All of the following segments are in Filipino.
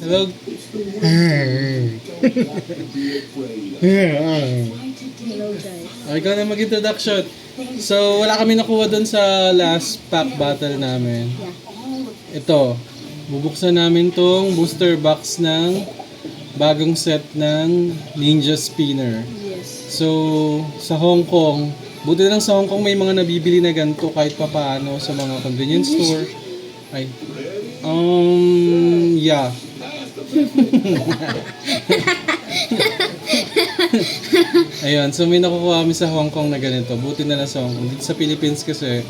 Hello. Hello guys. Ikaw na mag-introduction. So, wala kami nakuha doon sa last pack battle namin. Yeah. Ito, bubuksan namin tong booster box ng bagong set ng Ninja Spinner. Yes. So, sa Hong Kong, buti lang sa Hong Kong may mga nabibili na ganito kahit papaano sa mga convenience store. Ay. Yeah. Ayun, so may nakukuha kami sa Hong Kong na ganito. Buti na lang sa Hong Kong. Dito sa Philippines kasi,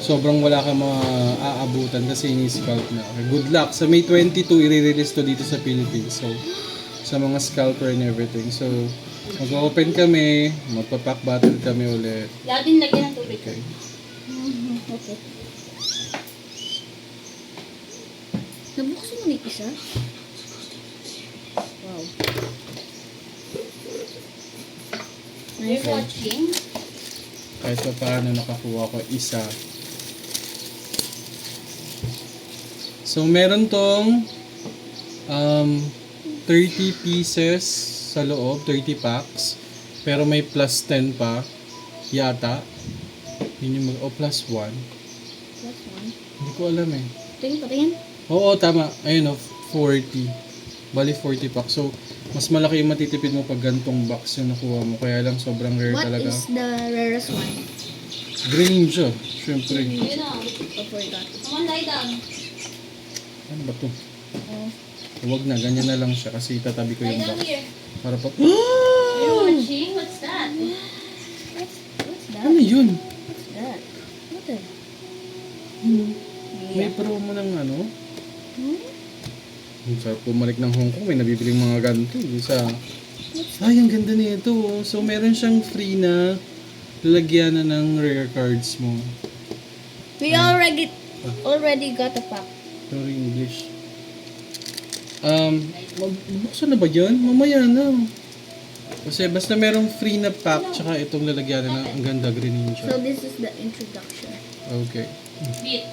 sobrang wala kang maaabutan kasi ini-scalp na. Okay, good luck. Sa May 22, i-release to dito sa Philippines. So, sa mga scalper and everything. So, mag-open kami, magpa-pack battle kami ulit. Laging lagyan ng tubig. Okay. Okay. Nabuksan mo na yung isa? Wow. Nice. Watching? Kahit pa paano nakakuha ko isa. So, meron tong 30 pieces sa loob, 30 packs. Pero may plus 10 pa. Yata. Yun yung plus 1. Plus one. Hindi ko alam eh. Patingin. Oo, tama. Ayun o, 40. Bali 40 packs. So, mas malaki yung matitipid mo pag gantong box yung nakuha mo. Kaya lang sobrang rare What talaga. is the rarest one? Greninja. Siyempre. Yun na. I forgot. Come on, lie down. Ano ba to? Oh. Huwag na. Ganyan na lang siya kasi tatabi ko Lie yung down box. here. Para pa... Are you watching? What's that? What's that? Ano yun? What's that? What the? May promo ng ano? Ang sarap pumalik ng Hong Kong. May nabibiling mga ganito. Isa. Ay, ang ganda nito. So, meron siyang free na lalagyan na ng rare cards mo. We already got a pack. Sorry, English. Buksan na ba yan? Mamaya na. Kasi basta merong free na pack tsaka itong lalagyan na ang ganda, Greninja. So this is the introduction. Okay. Beat.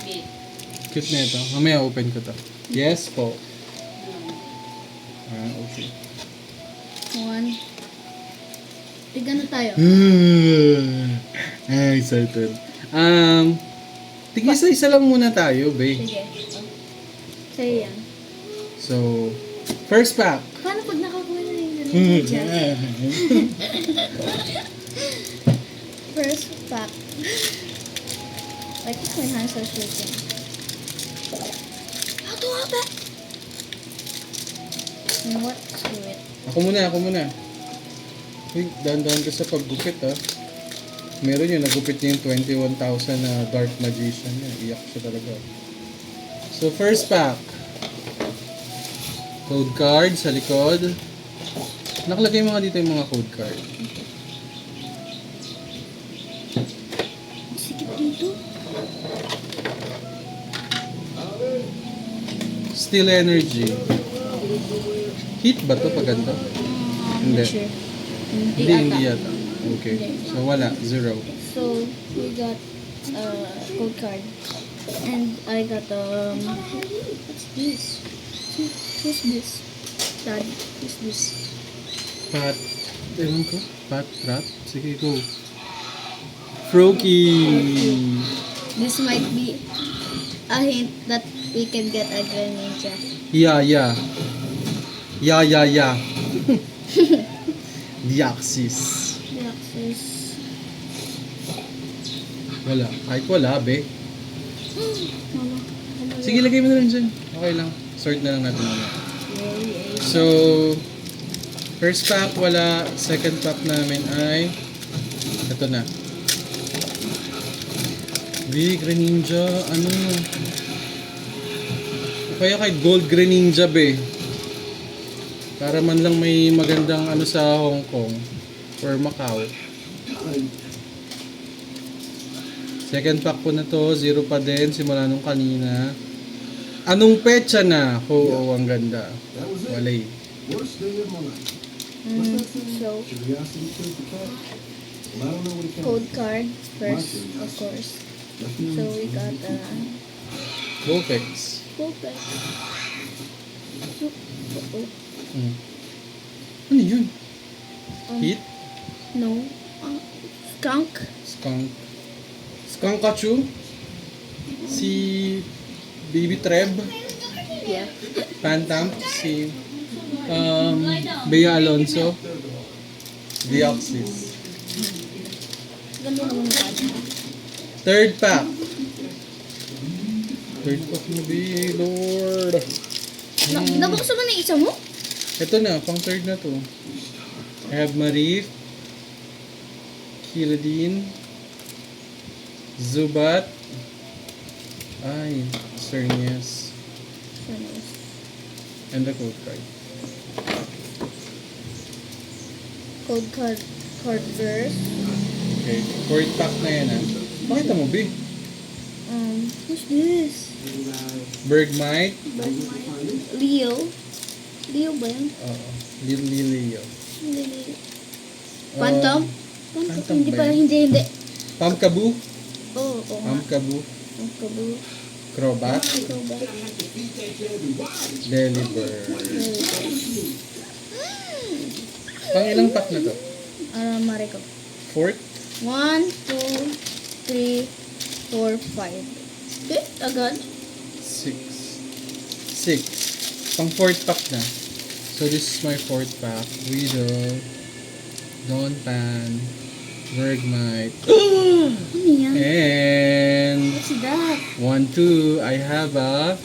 Beat. Cute na ito. Mamaya open ko to. Yes po. Okay. One. Tiga na tayo. Excited. Tig-isa-isa lang muna tayo, babe. Sige. Sa'yo yan. So, first pack. Paano pag nakakuha na yung ganun? First pack. Like my hands are shaking. How to open? You know what? Screw it. Ako muna. Uy, dahan-dahan ka sa paggupit, ha. Meron yun, nagupit niya yung 21,000 na Dark Magician niya. Iyak siya talaga. So, first pack. Code card sa likod. Nakalagay mo nga dito yung mga code card. Sikip dito. Steel Energy. Hit ba to pag ganito? Hindi. Not sure. Hindi yata. Okay. So, wala. 0. So, we got code card. And I got what's this? Who's this? Dad, who's this? Ewan ko. Pat Trap. Sige, go. Froakie. This might be a hint that we can get a Greninja. Yeah. Deoxys. Deoxys. Wala. Kahit wala, be. Mama. Sige, lagay mo na rin dyan. Okay lang. Sort na lang natin muna. So, first pack wala. Second pack namin ay ito na. Big Greninja. Ano? Kaya kay Gold Greninja, be. Para man lang may magandang ano sa Hong Kong or Macau. Second pack po na to, 0 pa din simula nung kanina. Anong petsa na? Oo, ang ganda. Walay. So, code card first, of course. So we got Vulpix. Vulpix. Oo. Ano yun? Hit? No. Skunk. Skunk. Skunkachu? Si Baby Treb? Yeah. Phantom? Si Bea Alonso? Deoxys. Ganda naman yung kanya. Third pack. Third pack na Lord. Nabuksan mo na yung isa mo? Ito na, pang third na to. I have Marif, Kiladin, Zubat, Cernius, and the code card. Code card verse. Okay, fourth pack na yan ha. Pakita mo, B. Who's this? Bergmite. Leo. Leo ba yun? Oo. Leo. Leo. Phantom? Phantom Hindi ba pala, yun? hindi. Pamkabu. Oo, oo nga. Pamkabu. Ang kabu. Crobat. Ikaw ba? Deliver. Pang ilang pack na to? Mariko. Fourth? 1, 2, 3, 4, 5. Okay, agad. 6. Pang fourth pack na. So this is my fourth pack. Weedle, Donphan, Bergmite, Ano yan? and What's that? 1, 2. I have a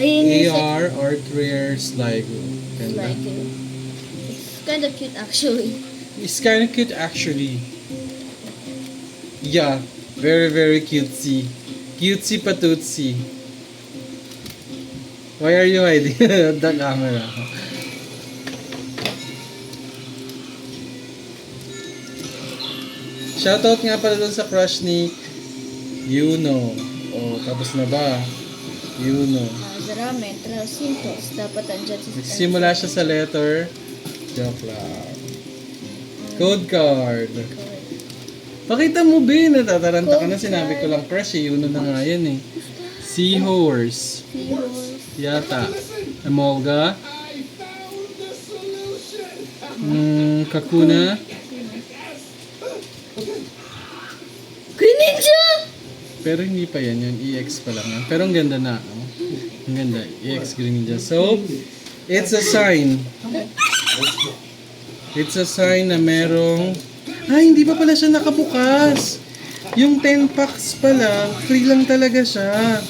Ayun, AR Art Rare Sligo. Ganda. like it's kind of cute actually. It's kind of cute actually. Yeah, very very cutesy. Cutesy patootsy. Why are you hiding the camera? Shoutout nga pala dun sa crush ni Yuno. Oh, tapos na ba? Yuno. Zarame, Trasintos. Dapat andyan si Nagsimula siya sa letter. Joke lang. Code card. Pakita mo, Ben. Natataranta ka na. Sinabi ko lang crush eh. Yuno na nga yan eh. Seahorse. Seahorse. Yata. Emolga. Kakuna. Green Ninja! Pero hindi pa yan. Yung EX pa lang yan. Pero ang ganda na. Oh. Ang ganda. EX Green Ninja. So, it's a sign. It's a sign na merong... Ay, hindi pa pala siya nakabukas. Yung 10 packs pala, free lang talaga siya.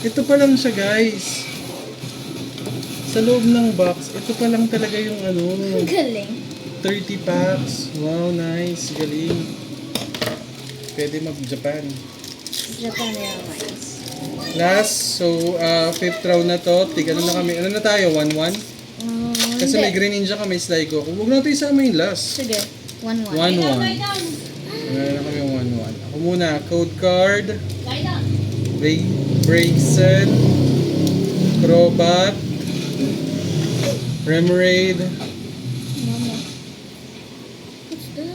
Ito pa lang siya, guys. Sa loob ng box, ito pa lang talaga yung Galing. 30 packs. Wow, nice. Galing. Pwede mag-Japan. Japan Airlines. Last, so, fifth round na to. Ano na kami? Ano na tayo? 1-1? Kasi may Green Ninja kami, Sligo. Huwag natin isama yung last. Sige, 1-1. 1-1. Ano na kami 1-1. Ako muna, code card. Braixen. Crobat. Remoraid. Mama. What's that?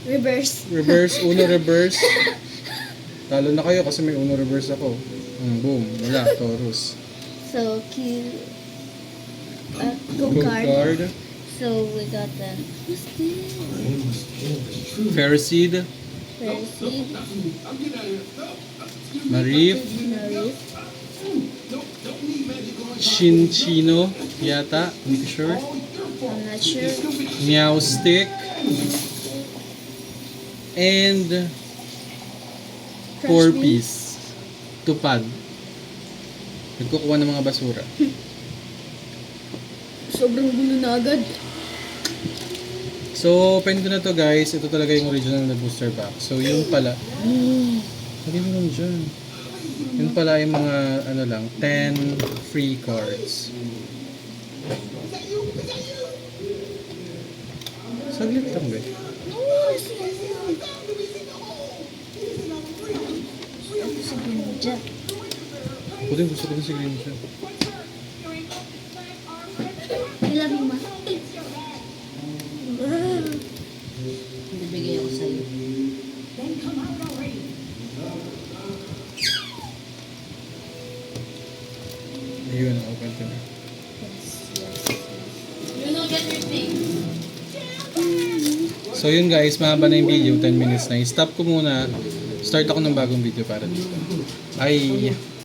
Reverse. Reverse, Uno reverse. Talo na kayo kasi may Uno reverse ako. Boom, wala, Taurus. So, cute. Go Code card. card. So, we got the... What's this? Ferricid. Perseid. Marif. Narif. Chinchino. Yata, hindi ko sure. I'm not sure. Meow Stick. And Crush 4-piece. Tupad. Nagkukuha ng mga basura. Sobrang gulo na agad. So, open ko na to guys. Ito talaga yung original na booster pack. So, yung pala. Lagyan mo lang dyan. Yun pala yung mga, 10 free cards. Saglit lang ba? Sige mo dyan. Ako din gusto ko din si Green siya. Ilagay mo. Bibigay ako sa'yo. Ayun, open ko na. So yun guys, mahaba na yung video, 10 minutes na. I-stop ko muna. Start ako ng bagong video para dito. Bye!